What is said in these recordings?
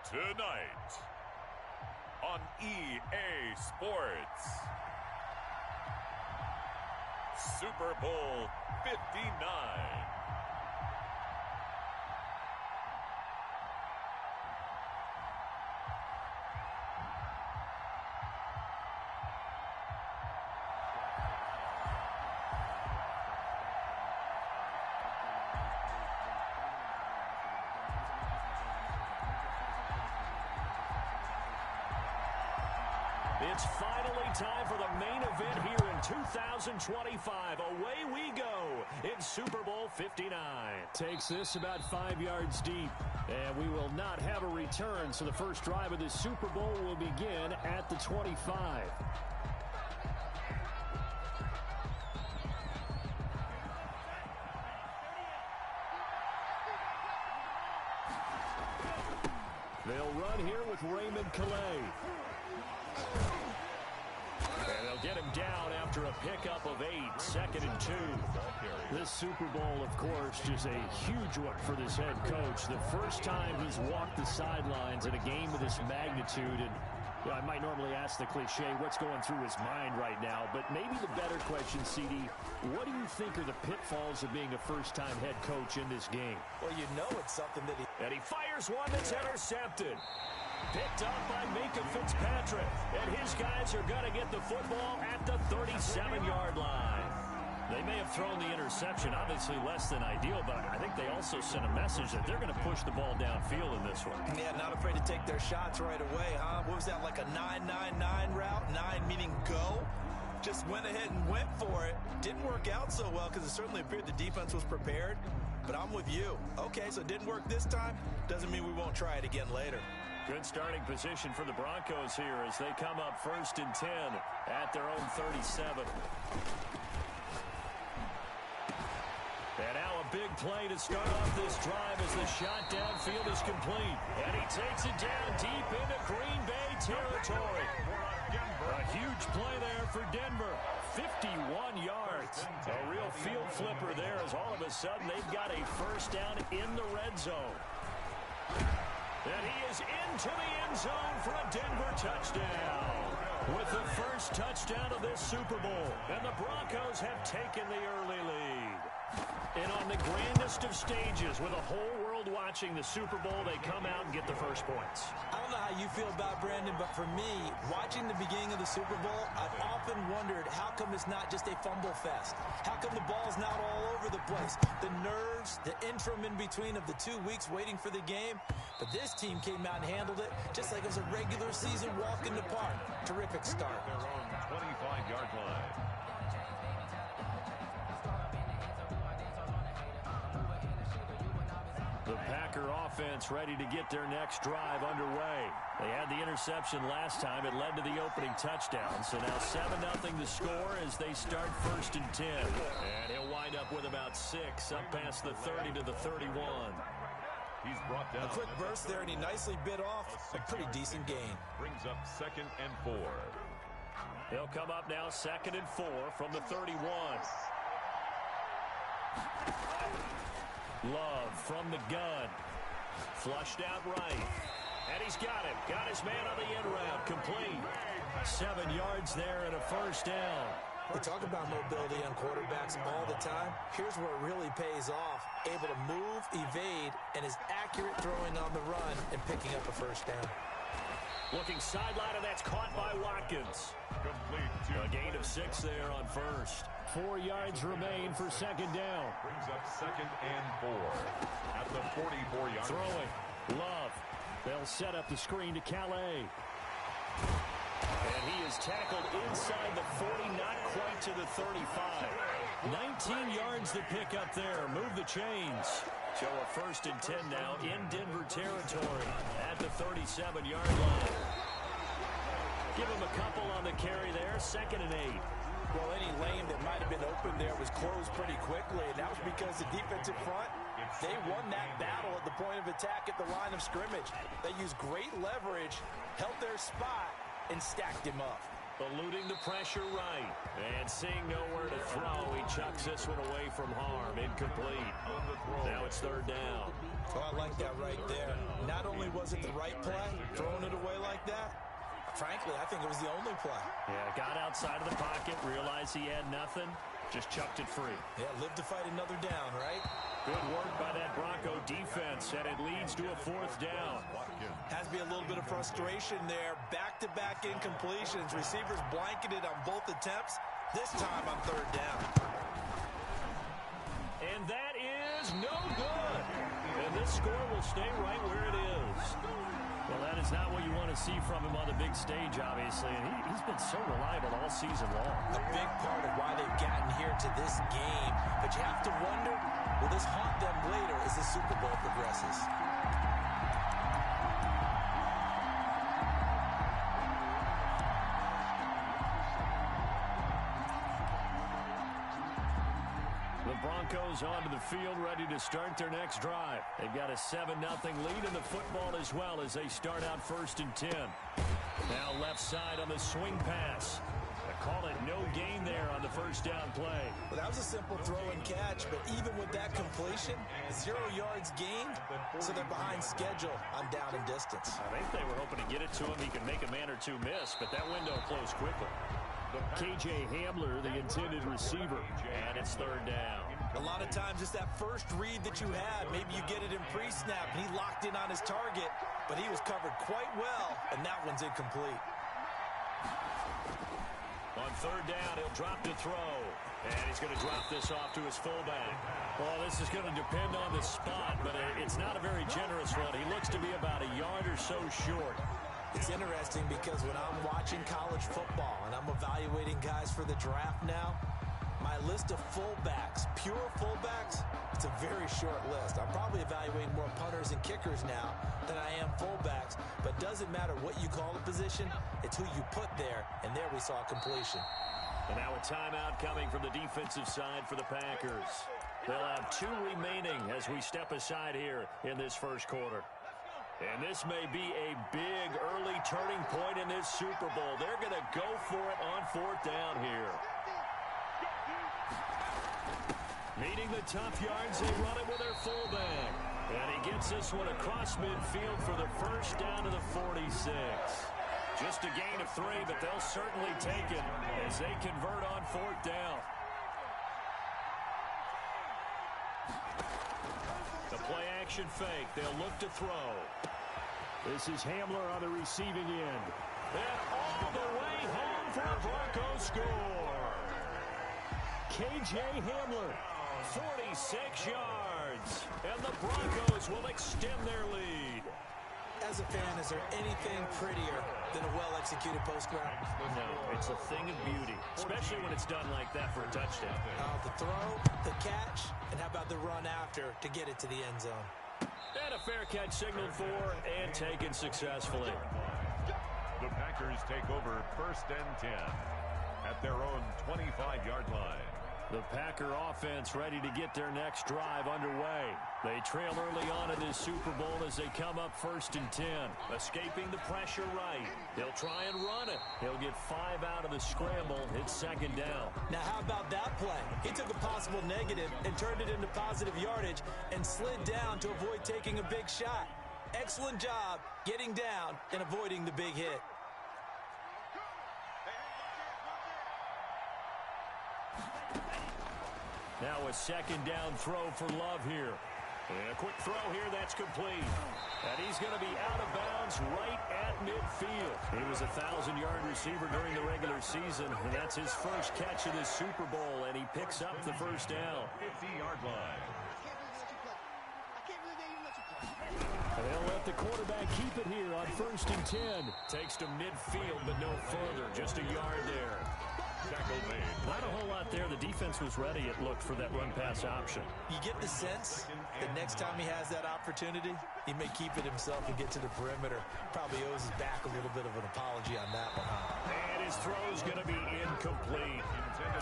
Tonight on EA Sports, Super Bowl 59. It's finally time for the main event here in 2025. Away we go in Super Bowl 59. Takes this about 5 yards deep. And we will not have a return, so the first drive of the Super Bowl will begin at the 25. They'll run here with Raymond Calais. And they'll get him down after a pickup of 8, 2nd and 2. This Super Bowl, of course, just a huge one for this head coach. The first time he's walked the sidelines in a game of this magnitude. And I might normally ask the cliche, what's going through his mind right now? But maybe the better question, CD, what do you think are the pitfalls of being a first-time head coach in this game? Well, you know it's something that And he fires one that's intercepted. Picked up by Minka Fitzpatrick. And his guys are going to get the football at the 37-yard line. They may have thrown the interception, obviously less than ideal, but I think they also sent a message that they're going to push the ball downfield in this one. Yeah, not afraid to take their shots right away, huh? What was that, like a 9-9-9 route? 9 meaning go? Just went ahead and went for it. Didn't work out so well because it certainly appeared the defense was prepared. But I'm with you. Okay, so it didn't work this time. Doesn't mean we won't try it again later. Good starting position for the Broncos here as they come up 1st and 10 at their own 37. And now a big play to start off this drive as the shot downfield is complete. And he takes it down deep into Green Bay territory. A huge play there for Denver. 51 yards. A real field flipper there as all of a sudden they've got a first down in the red zone. And he is into the end zone for a Denver touchdown. With the first touchdown of this Super Bowl. And the Broncos have taken the early lead. And on the grandest of stages, with a whole world watching the Super Bowl, they come out and get the first points. I don't know how you feel about Brandon, but for me, watching the beginning of the Super Bowl, I've often wondered how come it's not just a fumble fest? How come the ball's not all over the place? The nerves, the interim in between of the 2 weeks waiting for the game. But this team came out and handled it just like it was a regular season walk in the park. Terrific start. Their own 25-yard line. The Packer offense ready to get their next drive underway. They had the interception last time. It led to the opening touchdown. So now 7-0 the score as they start 1st and 10. And he'll wind up with about 6 up past the 30 to the 31. He's brought down. A quick burst there, and he nicely bit off a pretty decent gain. Brings up 2nd and 4. They'll come up now 2nd and 4 from the 31. Love from the gun. Flushed out right. And he's got it. Got his man on the end route. Complete. 7 yards there and a first down. We talk about mobility on quarterbacks all the time. Here's where it really pays off. Able to move, evade, and is accurate throwing on the run and picking up a first down. Looking sideline, and that's caught by Watkins. Complete to A gain of 6 there on first. 4 yards remain for 2nd down. brings up 2nd and 4 at the 44-yard line. Throwing. Love. They'll set up the screen to Calais. And he is tackled inside the 40, not quite to the 35. 19 yards to pick up there. Move the chains. So a 1st and 10 now in Denver territory at the 37-yard line. Give him a couple on the carry there. 2nd and 8. Well, any lane that might have been open there was closed pretty quickly, and that was because the defensive front, they won that battle at the point of attack at the line of scrimmage. They used great leverage, held their spot, and stacked him up. Eluding the pressure right. And seeing nowhere to throw, he chucks this one away from harm. Incomplete. Now it's third down. Oh, I like that right there. Not only was it the right play, throwing it away like that, frankly, I think it was the only play. Yeah, got outside of the pocket, realized he had nothing, just chucked it free. Yeah, live to fight another down, right? Good work by that Bronco defense, and it leads to a fourth down. Has to be a little bit of frustration there. Back-to-back incompletions. Receivers blanketed on both attempts. This time on third down. And that is no good. And this score will stay right where it is. Well, that is not what you want to see from him on the big stage, obviously. And he's been so reliable all season long. A big part of why they've gotten here to this game. But you have to wonder, will this haunt them later as the Super Bowl progresses? The Broncos onto the field, ready to start their next drive. They've got a 7-0 lead in the football as well as they start out 1st and 10. Now left side on the swing pass. They call it no gain there on the first down play. Well, that was a simple throw and catch, but even with that completion, 0 yards gained, so they're behind schedule on down and distance. I think they were hoping to get it to him. He could make a man or two miss, but that window closed quickly. K.J. Hamler, the intended receiver, and it's third down. A lot of times it's that first read that you had. Maybe you get it in pre-snap, and he locked in on his target, but he was covered quite well, and that one's incomplete. On third down, he'll drop to throw. And he's going to drop this off to his fullback. Well, this is going to depend on the spot, but it's not a very generous run. He looks to be about a yard or so short. It's interesting because when I'm watching college football and I'm evaluating guys for the draft now, my list of fullbacks, pure fullbacks, it's a very short list. I'm probably evaluating more punters and kickers now than I am fullbacks, but it doesn't matter what you call a position, it's who you put there, and there we saw completion. And now a timeout coming from the defensive side for the Packers. They'll have 2 remaining as we step aside here in this first quarter. And this may be a big early turning point in this Super Bowl. They're going to go for it on fourth down here. Meeting the tough yards, they run it with their fullback. And he gets this one across midfield for the first down to the 46. Just a gain of 3, but they'll certainly take it as they convert on fourth down. The play-action fake. They'll look to throw. This is Hamler on the receiving end. And all the way home for a Broncos score. K.J. Hamler. 46 yards. And the Broncos will extend their lead. As a fan, is there anything prettier than a well-executed post route? No, it's a thing of beauty, especially when it's done like that for a touchdown. The throw, the catch, and how about the run after to get it to the end zone? And a fair catch signaled for and taken successfully. The Packers take over 1st and 10 at their own 25-yard line. The Packer offense ready to get their next drive underway. They trail early on in this Super Bowl as they come up 1st and 10. Escaping the pressure right. He'll try and run it. He'll get 5 out of the scramble. It's second down. Now, how about that play? He took a possible negative and turned it into positive yardage and slid down to avoid taking a big shot. Excellent job getting down and avoiding the big hit. Now a second down throw for Love here. And a quick throw here that's complete. And he's going to be out of bounds right at midfield. He was a 1,000-yard receiver during the regular season, and that's his first catch of this Super Bowl, and he picks up the first down. 50-yard line. They'll let the quarterback keep it here on 1st and 10. Takes to midfield, but no further. Just a yard there. Tackle made. Not a whole lot there. The defense was ready, it looked, for that run-pass option. You get the sense that next time he has that opportunity, he may keep it himself and get to the perimeter. Probably owes his back a little bit of an apology on that one, huh? And his throw's going to be incomplete.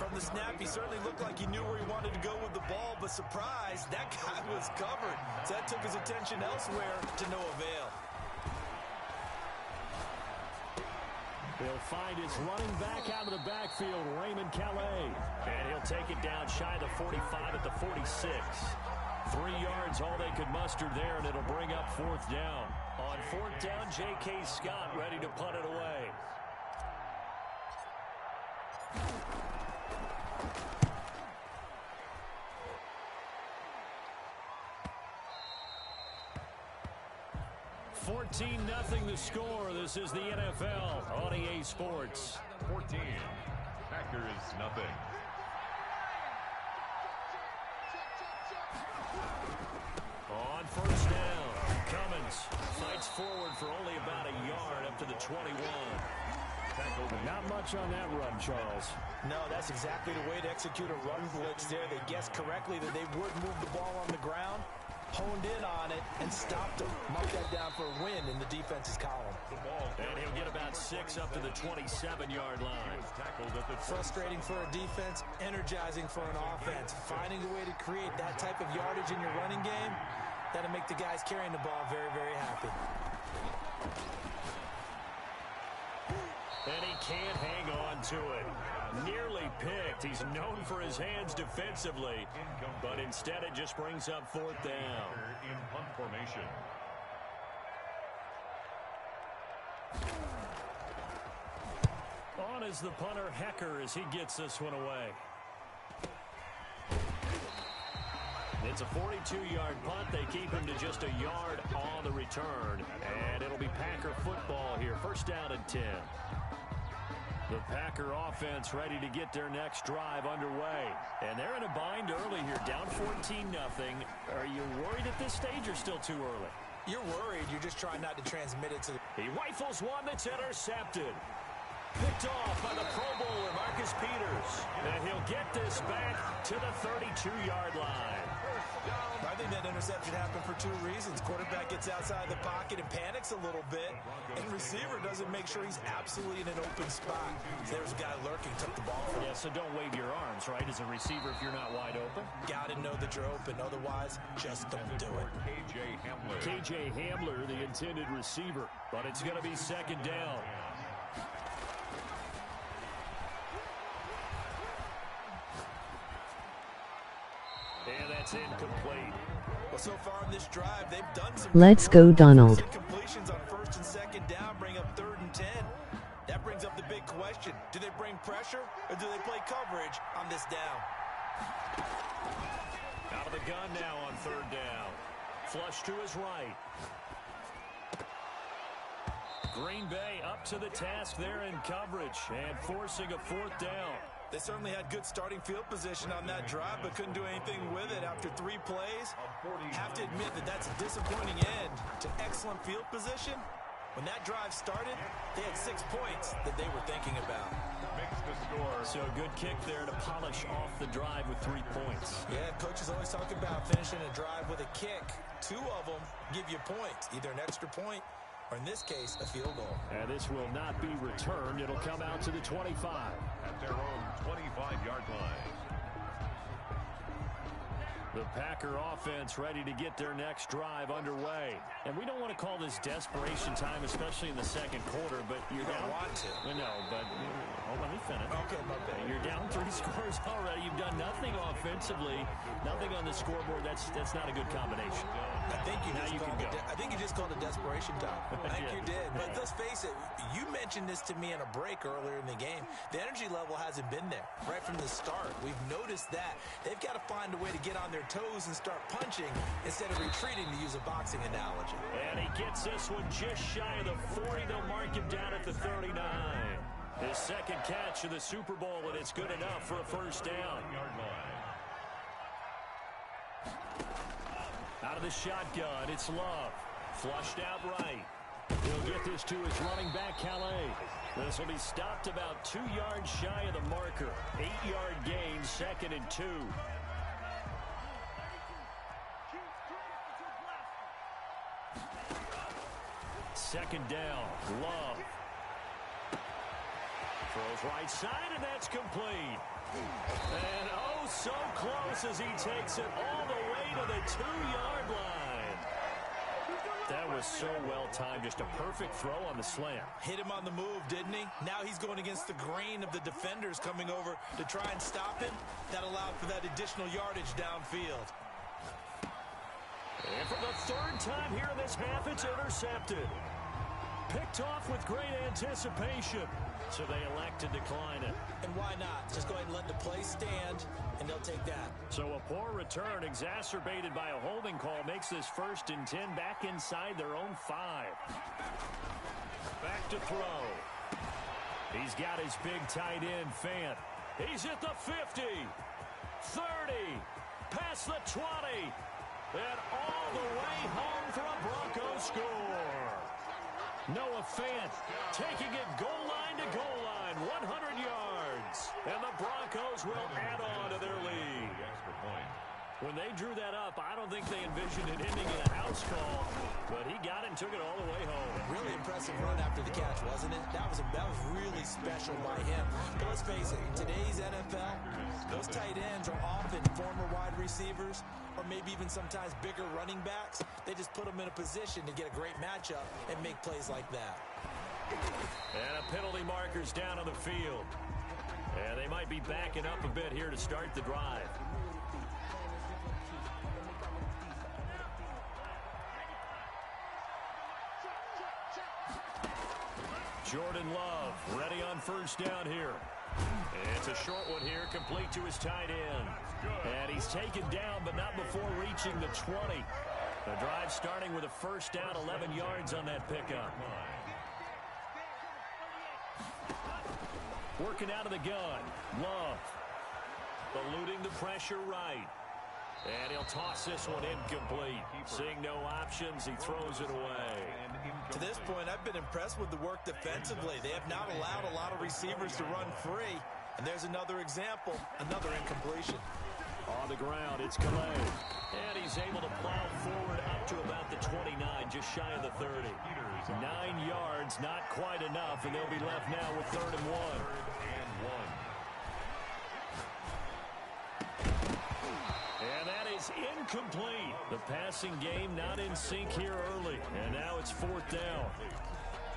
From the snap, he certainly looked like he knew where he wanted to go with the ball, but surprise, that guy was covered. So that took his attention elsewhere to no avail. He'll find his running back out of the backfield, Raymond Calais. And he'll take it down shy of the 45 at the 46. 3 yards, all they could muster there, and it'll bring up 4th down. On 4th down, J.K. Scott ready to punt it away. $14-0 the score. This is the NFL on EA Sports. 14. Packers nothing. On 1st down, Cummins fights forward for only about a yard up to the 21. Not much on that run, Charles. No, that's exactly the way to execute a run blitz there. They guessed correctly that they would move the ball on the ground, honed in on it, and stopped them. Mark that down for a win in the defense's column. And he'll get about 6 up to the 27-yard line. Frustrating for a defense, energizing for an offense. Finding a way to create that type of yardage in your running game, that'll make the guys carrying the ball very, very happy. And he can't hang on to it. Nearly picked. He's known for his hands defensively, but instead it just brings up 4th down. In punt formation. On is the punter, Hecker, as he gets this one away. It's a 42-yard punt. They keep him to just a yard on the return. And it'll be Packer football here. 1st down and 10. The Packer offense ready to get their next drive underway. And they're in a bind early here, down 14-0. Are you worried at this stage or still too early? You're worried. You're just trying not to transmit it to the... He rifles one that's intercepted. Picked off by the Pro Bowler, Marcus Peters. And he'll get this back to the 32-yard line. I think that interception happened for 2 reasons. Quarterback gets outside the pocket and panics a little bit, and receiver doesn't make sure he's absolutely in an open spot. There's a guy lurking, took the ball from him. Yeah, so don't wave your arms, right, as a receiver if you're not wide open. Gotta know that you're open. Otherwise, just don't do it. KJ Hamler, the intended receiver, but it's going to be 2nd down. And that's incomplete. Well, so far in this drive, they've done some... Let's go, Donald. Completions on 1st and 2nd down bring up 3rd and 10. That brings up the big question. Do they bring pressure or do they play coverage on this down? Out of the gun now on 3rd down. Flush to his right. Green Bay up to the task there in coverage and forcing a 4th down. They certainly had good starting field position on that drive, but couldn't do anything with it after 3 plays. Have to admit that that's a disappointing end to excellent field position. When that drive started, they had 6 points that they were thinking about. Makes the score. So a good kick there to polish off the drive with 3 points. Yeah, coaches always talk about finishing a drive with a kick. 2 of them give you points, either an extra point or in this case, a field goal. And this will not be returned. It'll come out to the 25. At their own 25-yard line. The Packer offense ready to get their next drive underway. And we don't want to call this desperation time, especially in the 2nd quarter, but you're down. Want to. No, but let me finish. Okay, my bad. You're down 3 scores already. You've done nothing offensively, nothing on the scoreboard. That's not a good combination. I think you Now just you called can it. go. I think you just called it desperation time. I think Yeah. you did. But let's face it. You mentioned this to me in a break earlier in the game. The energy level hasn't been there right from the start. We've noticed that they've got to find a way to get on their toes and start punching instead of retreating, to use a boxing analogy. And he gets this one just shy of the 40. They'll mark him down at the 39. His 2nd catch of the Super Bowl, and it's good enough for a 1st down. Out of the shotgun, it's Love. Flushed out right. He'll get this to his running back, Calais. This will be stopped about 2 yards shy of the marker. 8-yard gain, 2nd and 2. Second down, Love. Throws right side, and that's complete. And oh, so close as he takes it all the way to the 2-yard line. That was so well timed. Just a perfect throw on the slant. Hit him on the move, didn't he? Now he's going against the grain of the defenders coming over to try and stop him. That allowed for that additional yardage downfield. And for the third time here in this half, it's intercepted. Picked off with great anticipation. So they elect to decline it. And why not? Just go ahead and let the play stand, and they'll take that. So a poor return exacerbated by a holding call makes this 1st and 10 back inside their own 5. Back to throw. He's got his big tight end, Fant. He's at the 50, 30, past the 20, and all the way home for a Broncos score. Noah Fant taking it goal line to goal line, 100 yards. And the Broncos will add on to their lead. When they drew that up, I don't think they envisioned it ending in a house call, but he got it and took it all the way home. Really impressive run after the catch, wasn't it? That was really special by him. But let's face it, in today's NFL, those tight ends are often former wide receivers or maybe even sometimes bigger running backs. They just put them in a position to get a great matchup and make plays like that. And a penalty marker's down on the field. And they might be backing up a bit here to start the drive. Jordan Love ready on 1st down here. It's a short one here, complete to his tight end. And he's taken down, but not before reaching the 20. The drive starting with a 1st down, 11 yards on that pickup. Working out of the gun, Love. Eluding the pressure right. And he'll toss this one incomplete. Seeing no options, he throws it away. To this point, I've been impressed with the work defensively. They have not allowed a lot of receivers to run free. And there's another example, another incompletion. On the ground, it's Calais. And he's able to plow forward up to about the 29, just shy of the 30. 9 yards, not quite enough, and they'll be left now with 3rd and 1. And that is incomplete. The passing game not in sync here early. And now it's 4th down.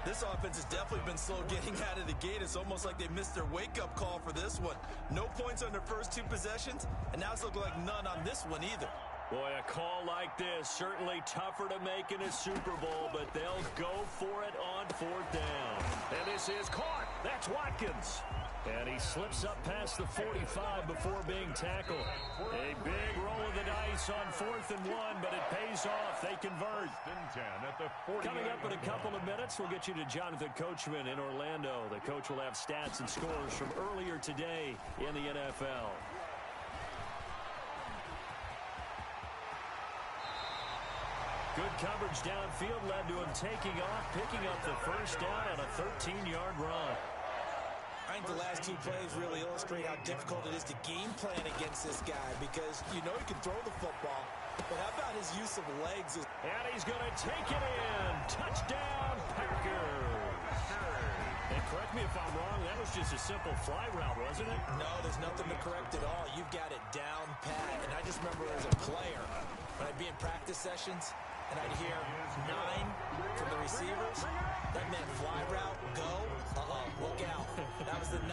This offense has definitely been slow getting out of the gate. It's almost like they missed their wake-up call for this one. No points on their first 2 possessions, and now it's looking like none on this one either. Boy, a call like this, certainly tougher to make in a Super Bowl, but they'll go for it on 4th down. And this is caught. That's Watkins. And he slips up past the 45 before being tackled. A big roll of the dice on 4th and 1, but it pays off. They convert. Coming up in a couple of minutes, we'll get you to Jonathan Coachman in Orlando. The coach will have stats and scores from earlier today in the NFL. Good coverage downfield led to him taking off, picking up the 1st down on a 13-yard run. I think the last 2 plays really illustrate how difficult it is to game plan against this guy because you know he can throw the football, but how about his use of legs? And he's going to take it in. Touchdown, Packers. And correct me if I'm wrong, that was just a simple fly route, wasn't it? No, there's nothing to correct at all. You've got it down pat. And I just remember as a player, when I'd be in practice sessions, and I'd hear 9 from the receivers. That meant fly route, go, look out. That was the 9,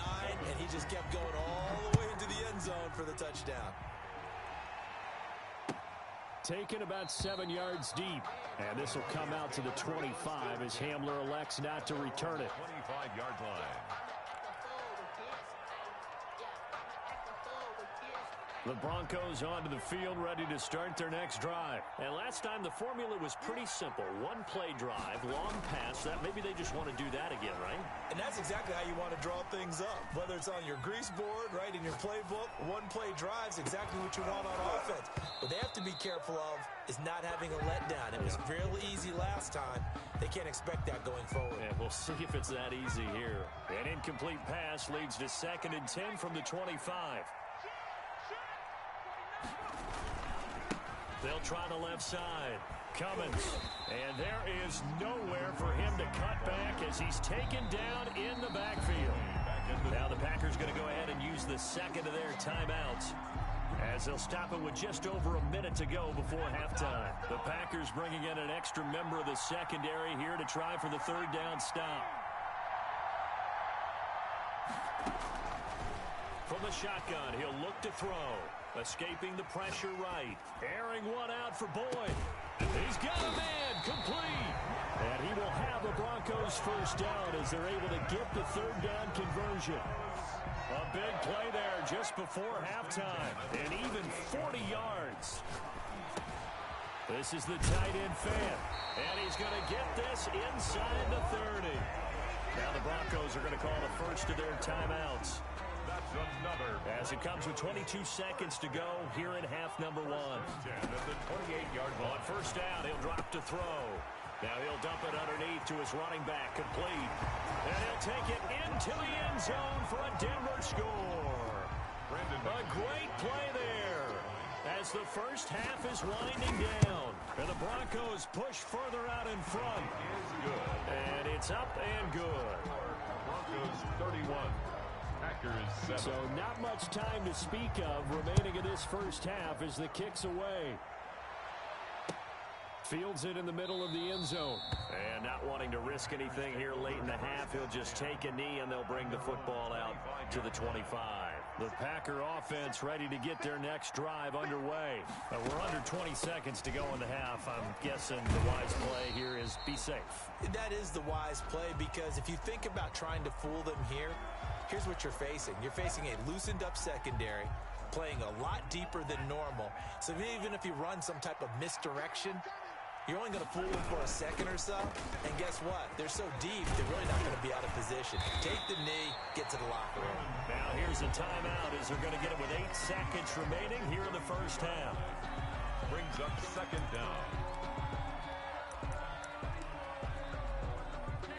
and he just kept going all the way into the end zone for the touchdown. Taken about 7 yards deep. And this will come out to the 25 as Hamler elects not to return it. 25-yard line. The Broncos onto the field, ready to start their next drive. And last time, the formula was pretty simple. 1-play drive, long pass. That maybe they just want to do that again, right? And that's exactly how you want to draw things up. Whether it's on your grease board, right, in your playbook, 1-play drive's exactly what you want on offense. What they have to be careful of is not having a letdown. It was real easy last time. They can't expect that going forward. And we'll see if it's that easy here. An incomplete pass leads to 2nd and 10 from the 25. They'll try the left side. Cummins. And there is nowhere for him to cut back as he's taken down in the backfield. Now the Packers going to go ahead and use the 2nd of their timeouts. As they'll stop it with just over a minute to go before halftime. The Packers bringing in an extra member of the secondary here to try for the third down stop. From the shotgun, he'll look to throw. Escaping the pressure right. Airing one out for Boyd. He's got a man, complete. And he will have the Broncos first down as they're able to get the third down conversion. A big play there just before halftime. And even 40 yards. This is the tight end fan. And he's going to get this inside the 30. Now the Broncos are going to call the first of their timeouts. That's another. As it comes with 22 seconds to go here in half number 1. 10 at the 28-yard line. On first down, he'll drop to throw. Now he'll dump it underneath to his running back, complete. And he'll take it into the end zone for a Denver score. A great play there as the first half is winding down. And the Broncos push further out in front. Is good. And it's up and good. Broncos 31. Packers 7. So not much time to speak of remaining in this first half as the kick's away. Fields it in the middle of the end zone. And not wanting to risk anything here late in the half, he'll just take a knee and they'll bring the football out to the 25. The Packer offense ready to get their next drive underway. We're under 20 seconds to go in the half. I'm guessing the wise play here is be safe. That is the wise play, because if you think about trying to fool them here, here's what you're facing. You're facing a loosened up secondary, playing a lot deeper than normal. So even if you run some type of misdirection, you're only going to fool them for a second or so. And guess what? They're so deep, they're really not going to be out of position. Take the knee, get to the locker room. Now here's a timeout as they're going to get it with 8 seconds remaining here in the first half. Brings up second down.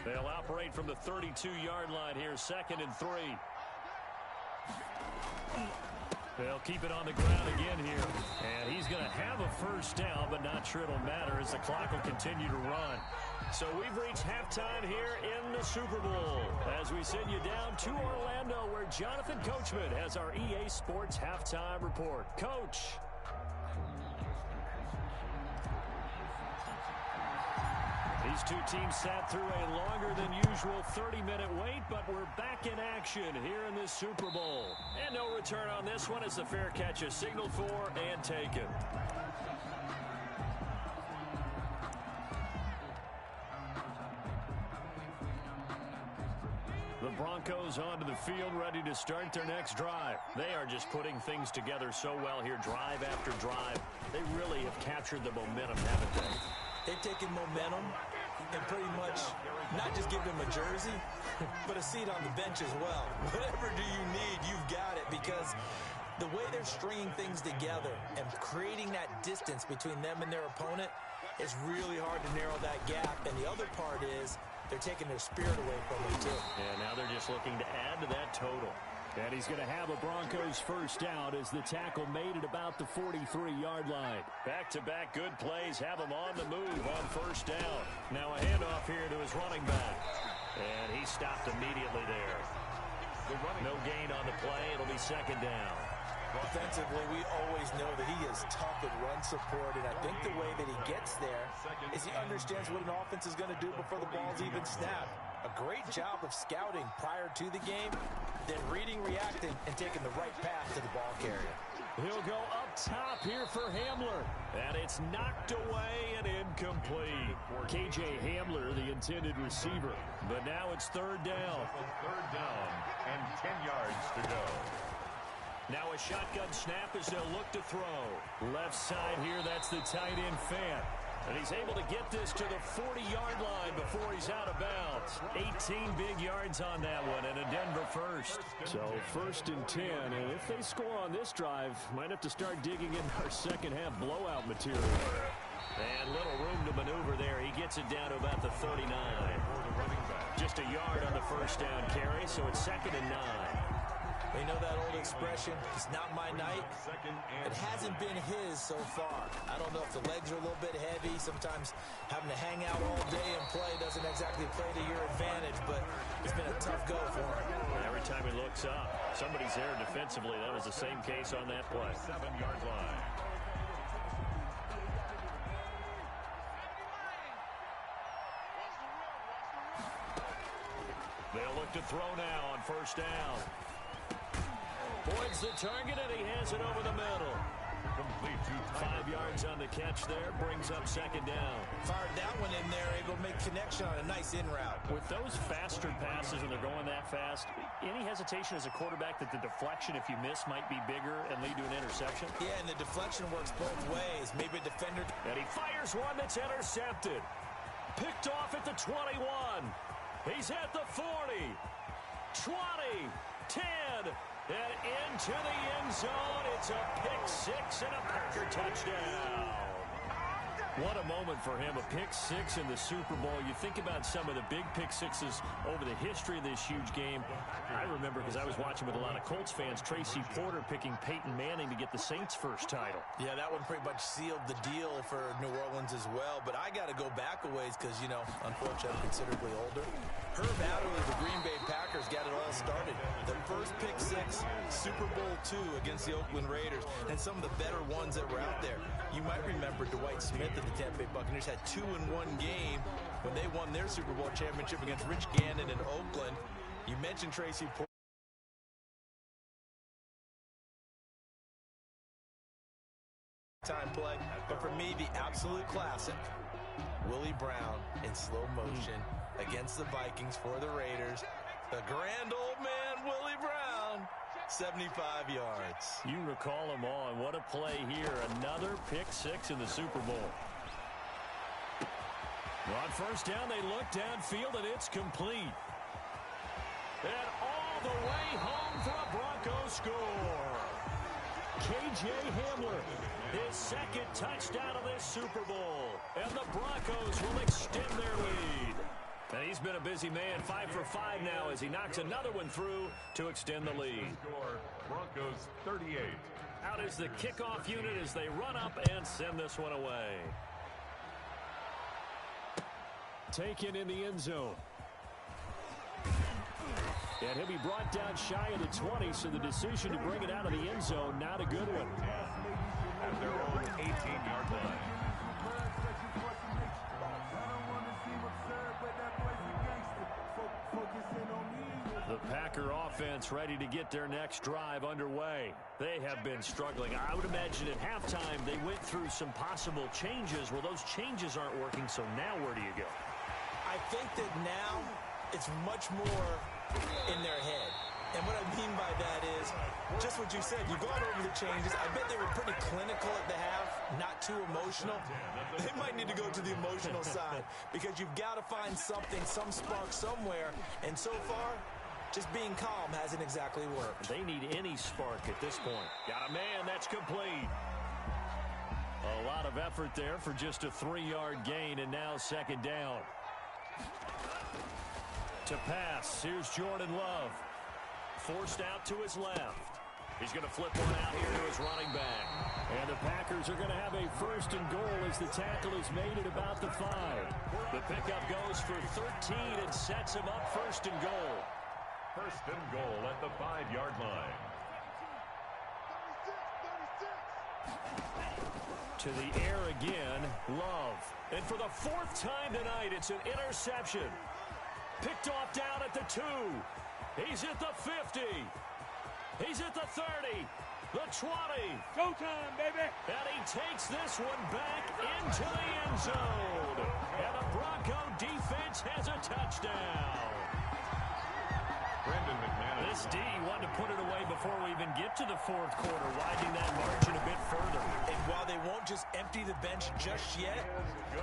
They'll operate from the 32-yard line here, 2nd and 3. They'll keep it on the ground again here. And he's going to have a first down, but not sure it'll matter as the clock will continue to run. So we've reached halftime here in the Super Bowl as we send you down to Orlando where Jonathan Coachman has our EA Sports halftime report. Coach. These two teams sat through a longer than usual 30-minute wait, but we're back in action here in this Super Bowl. And no return on this one as the fair catch is signaled for and taken. The Broncos onto the field ready to start their next drive. They are just putting things together so well here, drive after drive. They really have captured the momentum, haven't they? They've taken momentum and pretty much not just give them a jersey, but a seat on the bench as well. Whatever do you need, you've got it, because the way they're stringing things together and creating that distance between them and their opponent is really hard to narrow that gap. And the other part is they're taking their spirit away from them too. And now they're just looking to add to that total. And he's going to have a Broncos first down as the tackle made it about the 43-yard line. Back-to-back good plays have him on the move on first down. Now a handoff here to his running back. And he stopped immediately there. No gain on the play. It'll be second down. Offensively, we always know that he is tough in run support, and I think the way that he gets there is he understands what an offense is going to do before the ball's even snapped. A great job of scouting prior to the game, then reading, reacting, and taking the right path to the ball carrier. He'll go up top here for Hamler. And it's knocked away and incomplete. KJ Hamler, the intended receiver. But now it's third down. Third down and 10 yards to go. Now a shotgun snap as they'll look to throw. Left side here, that's the tight end fan. And he's able to get this to the 40-yard line before he's out of bounds. 18 big yards on that one and a Denver first. So 1st and 10, and if they score on this drive, might have to start digging in our second half blowout material. And little room to maneuver there. He gets it down to about the 39. Just a yard on the first down carry, so it's 2nd and 9. You know that old expression, it's not my night? It hasn't been his so far. I don't know if the legs are a little bit heavy. Sometimes having to hang out all day and play doesn't exactly play to your advantage, but it's been a tough go for him. Every time he looks up, somebody's there defensively. That was the same case on that play. 7-yard line. They'll look to throw now on first down. Points the target, and he has it over the middle. Complete to 5 yards on the catch there, brings up second down. Fired that one in there, able to make connection on a nice in route. With those faster passes when they're going that fast, any hesitation as a quarterback that the deflection, if you miss, might be bigger and lead to an interception? Yeah, and the deflection works both ways. Maybe a defender... And he fires one that's intercepted. Picked off at the 21. He's at the 40. 20. 10. And into the end zone. It's a pick six and a Packer touchdown. What a moment for him, a pick six in the Super Bowl. You think about some of the big pick sixes over the history of this huge game. I remember, because I was watching with a lot of Colts fans, Tracy Porter picking Peyton Manning to get the Saints' first title. Yeah, that one pretty much sealed the deal for New Orleans as well. But I got to go back a ways because, you know, unfortunately, I'm considerably older. Herb Adderley, the Green Bay Packers, got it all started. The first pick six, Super Bowl II against the Oakland Raiders, and some of the better ones that were out there. You might remember Dwight Smith of the Tampa Bay Buccaneers had 2-in-1 game when they won their Super Bowl championship against Rich Gannon in Oakland. You mentioned Tracy Porter. Time play, but for me, the absolute classic, Willie Brown in slow motion against the Vikings for the Raiders. The grand old man, Willie Brown, 75 yards. You recall them all, and what a play here. Another pick six in the Super Bowl. On first down, they look downfield, and it's complete. And all the way home for a Broncos score. K.J. Hamler, his second touchdown of this Super Bowl. And the Broncos will extend their lead. And he's been a busy man, 5 for 5 now as he knocks another one through to extend the lead. Score, Broncos 38. Out is the kickoff unit as they run up and send this one away. Taken in the end zone. And he'll be brought down shy of the 20, so the decision to bring it out of the end zone, not a good one. At their own 18-yard line. The Packer offense ready to get their next drive underway. They have been struggling. I would imagine at halftime they went through some possible changes. Well, those changes aren't working, so now where do you go? I think that now it's much more in their head. And what I mean by that is just what you said. You've gone over the changes. I bet they were pretty clinical at the half, not too emotional. They might need to go to the emotional side because you've got to find something, some spark somewhere. And so far, just being calm hasn't exactly worked. They need any spark at this point. Got a man, that's complete. A lot of effort there for just a 3-yard gain, and now second down. To pass, here's Jordan Love. Forced out to his left. He's going to flip one out here to his running back. And the Packers are going to have a first and goal as the tackle is made at about the 5. The pickup goes for 13 and sets him up first and goal. First and goal at the 5-yard line. To the air again, Love. And for the 4th time tonight, it's an interception. Picked off down at the 2. He's at the 50. He's at the 30. The 20. Go time, baby. And he takes this one back into the end zone. And the Bronco defense has a touchdown. Brandon McManus. This D wanted to put it away before we even get to the 4th quarter, widening that margin a bit further. And while they won't just empty the bench just yet,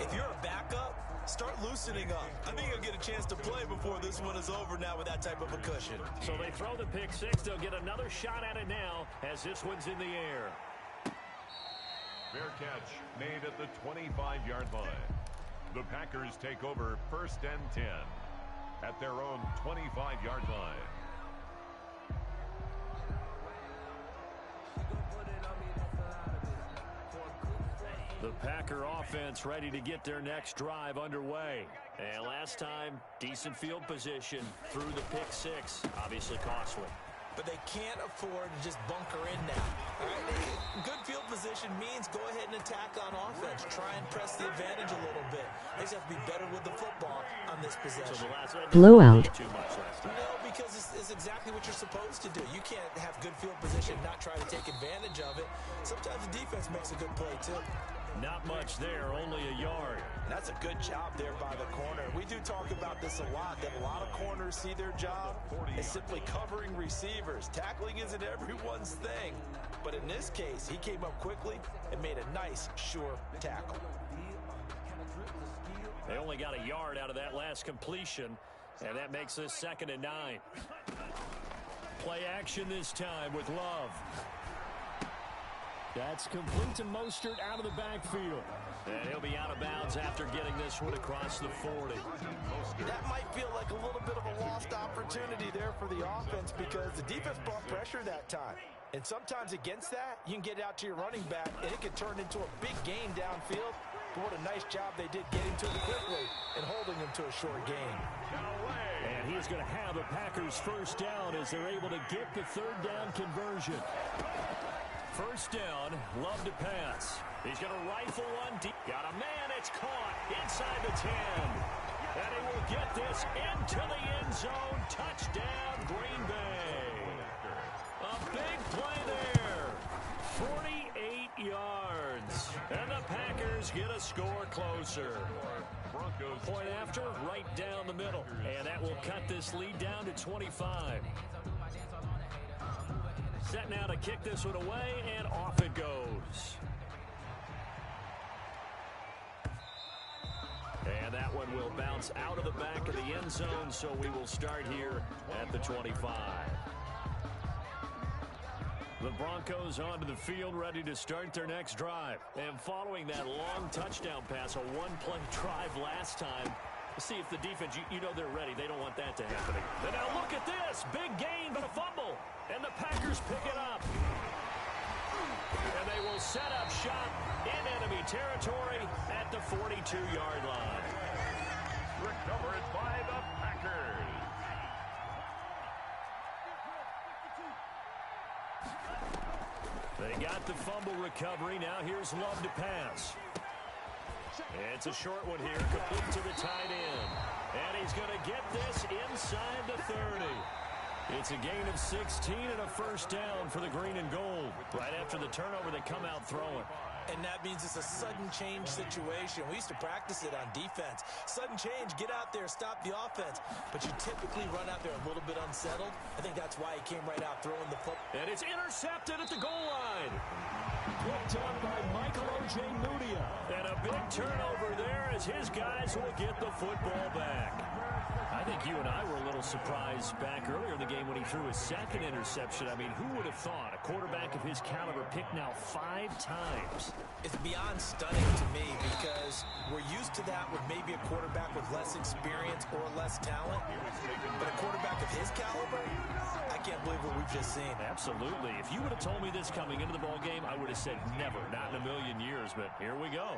if you're a backup, start loosening up. I think you'll get a chance to play before this one is over now with that type of a cushion. So they throw the pick six. They'll get another shot at it now as this one's in the air. Fair catch made at the 25-yard line. The Packers take over first and 10 at their own 25-yard line. The Packer offense ready to get their next drive underway. And last time, decent field position through the pick six. Obviously costly. But they can't afford to just bunker in now. All right? Good field position means go ahead and attack on offense. Try and press the advantage a little bit. They just have to be better with the football on this possession. Blowout. No, because it's exactly what you're supposed to do. You can't have good field position and not try to take advantage of it. Sometimes the defense makes a good play, too. Not much there, only a yard. That's a good job there by the corner. We do talk about this a lot, that a lot of corners see their job as simply covering receivers. Tackling isn't everyone's thing. But in this case, he came up quickly and made a nice, sure tackle. They only got a yard out of that last completion, and that makes this 2nd and 9. Play action this time with Love. That's complete to Mostert out of the backfield. And he'll be out of bounds after getting this one across the 40. That might feel like a little bit of a lost opportunity there for the offense because the defense brought pressure that time. And sometimes against that, you can get it out to your running back, and it can turn into a big gain downfield. But what a nice job they did getting to him quickly and holding him to a short gain. And he's going to have the Packers first down as they're able to get the 3rd down conversion. First down, Love to pass. He's going to rifle one deep. Got a man, it's caught inside the 10. And he will get this into the end zone. Touchdown, Green Bay. A big play there. 48 yards. And the Packers get a score closer. Point after, right down the middle. And that will cut this lead down to 25. Set now to kick this one away, and off it goes. And that one will bounce out of the back of the end zone, so we will start here at the 25. The Broncos onto the field, ready to start their next drive. And following that long touchdown pass, a one-play drive last time, let's see if the defense, you know they're ready. They don't want that to happen. And now look at this. Big gain, but a fumble. And the Packers pick it up. And they will set up shop in enemy territory at the 42-yard line. Recovered by the Packers. They got the fumble recovery. Now here's Love to pass. It's a short one here, complete to the tight end. And he's going to get this inside the 30. It's a gain of 16 and a first down for the green and gold. Right after the turnover, they come out throwing. And that means it's a sudden change situation. We used to practice it on defense. Sudden change, get out there, stop the offense. But you typically run out there a little bit unsettled. I think that's why he came right out throwing the football. And it's intercepted at the goal line. Picked up by Michael O.J. Mudia. And a big turnover there as his guys will get the football back. I think you and I were a little surprised back earlier in the game when he threw his 2nd interception. I mean, who would have thought a quarterback of his caliber picked now 5 times? It's beyond stunning to me because we're used to that with maybe a quarterback with less experience or less talent. But a quarterback of his caliber, I can't believe what we've just seen. Absolutely. If you would have told me this coming into the ball game, I would have said never, not in a million years. But here we go.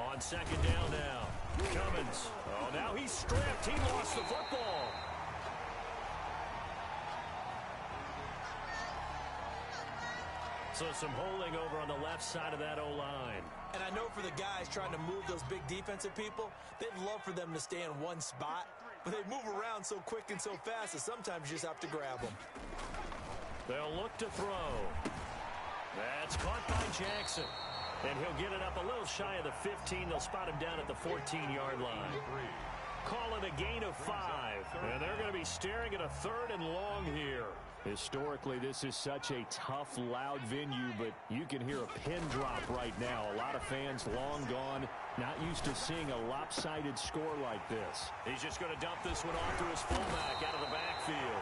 On 2nd down now. Cummins. Oh, now he's stripped. He lost the football. So some holding over on the left side of that O-line. And I know for the guys trying to move those big defensive people, they'd love for them to stay in one spot. But they move around so quick and so fast that sometimes you just have to grab them. They'll look to throw. That's caught by Jackson. And he'll get it up a little shy of the 15. They'll spot him down at the 14-yard line. Call it a gain of 5. And they're going to be staring at a 3rd and long here. Historically, this is such a tough, loud venue, but you can hear a pin drop right now. A lot of fans long gone, not used to seeing a lopsided score like this. He's just going to dump this one off to his fullback out of the backfield.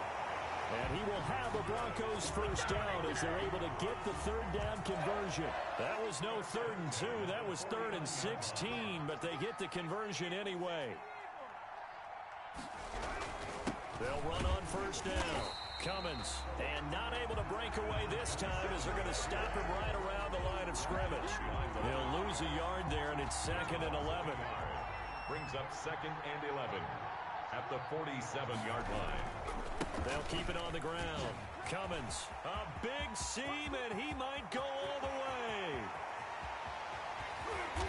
And he will have the Broncos first down as they're able to get the 3rd down conversion. That was no 3rd and 2. That was 3rd and 16, but they get the conversion anyway. They'll run on first down. Cummins, and not able to break away this time as they're going to stop him right around the line of scrimmage. He'll lose a yard there, and it's 2nd and 11. Brings up 2nd and 11 at the 47-yard line. They'll keep it on the ground. Cummins, a big seam, and he might go all the way.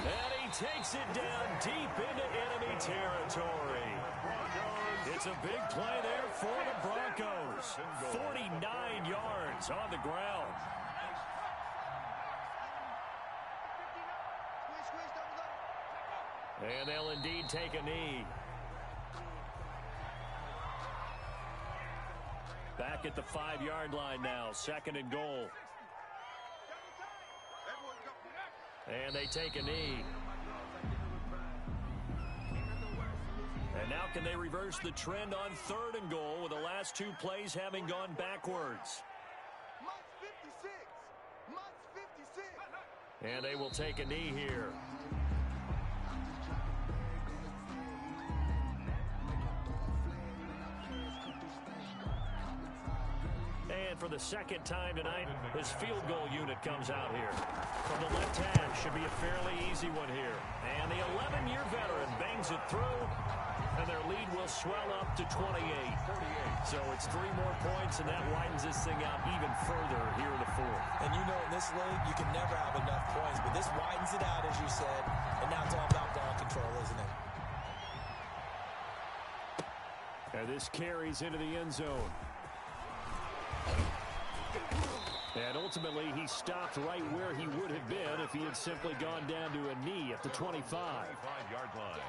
And he takes it down deep into enemy territory. It's a big play there for the Broncos. 49 yards on the ground. And they'll indeed take a knee. Back at the 5-yard line now. 2nd and goal. And they take a knee. And now can they reverse the trend on 3rd and goal with the last 2 plays having gone backwards? And they will take a knee here. And for the 2nd time tonight, his field goal unit comes out here. From the left hand, should be a fairly easy one here. And the 11-year veteran bangs it through, and their lead will swell up to 28. So it's 3 more points, and that widens this thing out even further here in the 4th. And you know in this league, you can never have enough points, but this widens it out, as you said, and now it's all about ball control, isn't it? And this carries into the end zone. And ultimately, he stopped right where he would have been if he had simply gone down to a knee at the 25. 25-yard line.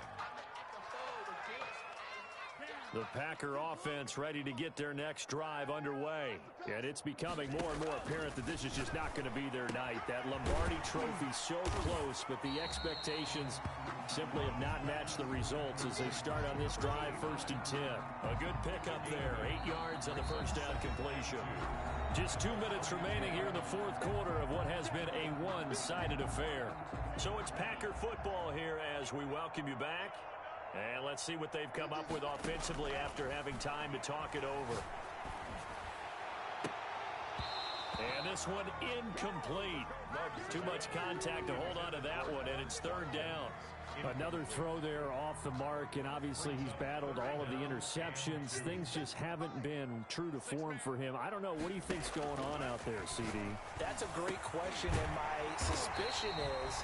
The Packer offense ready to get their next drive underway. And it's becoming more and more apparent that this is just not going to be their night. That Lombardi trophy so close, but the expectations simply have not matched the results as they start on this drive 1st and 10. A good pickup there. 8 yards on the first down completion. Just 2 minutes remaining here in the 4th quarter of what has been a one-sided affair. So it's Packer football here as we welcome you back. And let's see what they've come up with offensively after having time to talk it over. And this one incomplete. Too much contact to hold on to that one, and it's 3rd down. Another throw there off the mark, and obviously he's battled all of the interceptions. Things just haven't been true to form for him. I don't know. What do you think's going on out there, CD? That's a great question, and my suspicion is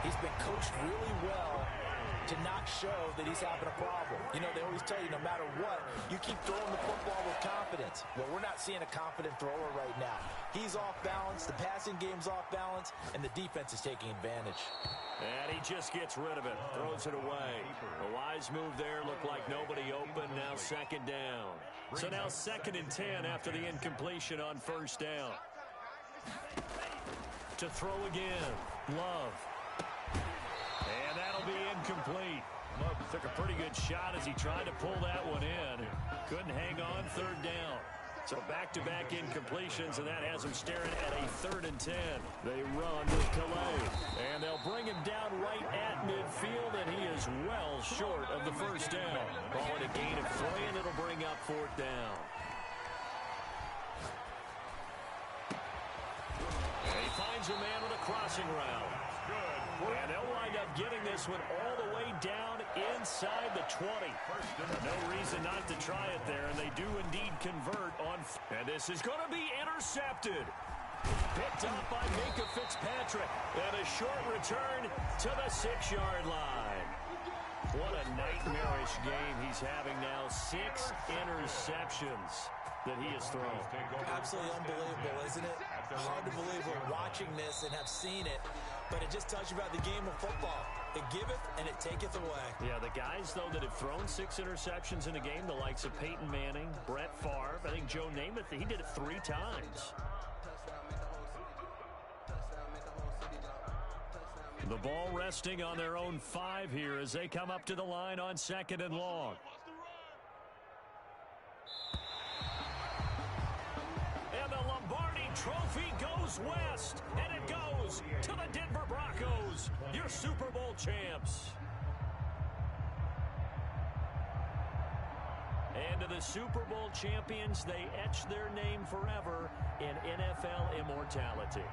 he's been coached really well to not show that he's having a problem. You know, they always tell you no matter what, you keep throwing the football with confidence. Well, we're not seeing a confident thrower right now. He's off balance, the passing game's off balance, and the defense is taking advantage. And he just gets rid of it, throws it away. A wise move there, looked like nobody open, now 2nd down. So now 2nd and 10 after the incompletion on 1st down. To throw again, Love. And that'll be incomplete. Love took a pretty good shot as he tried to pull that one in. Couldn't hang on, 3rd down. So back-to-back incompletions, and that has him staring at a 3rd and 10. They run with Calais, and they'll bring him down right at midfield, and he is well short of the 1st down. Call it a gain of 3, and it'll bring up 4th down. And he finds a man with a crossing route. And they'll wind up getting this one all the way down inside the 20. No reason not to try it there, and they do indeed convert on. And this is going to be intercepted. Picked up by Minka Fitzpatrick. And a short return to the 6-yard line. What a nightmarish game he's having now. 6 interceptions that he has thrown. Absolutely unbelievable, isn't it? Hard to believe we're watching this and have seen it, but it just tells you about the game of football. It giveth and it taketh away. Yeah, the guys, though, that have thrown 6 interceptions in a game, the likes of Peyton Manning, Brett Favre, I think Joe Namath, he did it 3 times. The ball resting on their own 5 here as they come up to the line on 2nd and long. And the Lombardi Trophy goes west, and it goes to the Denver Broncos, your Super Bowl champs. And to the Super Bowl champions, they etch their name forever in NFL immortality.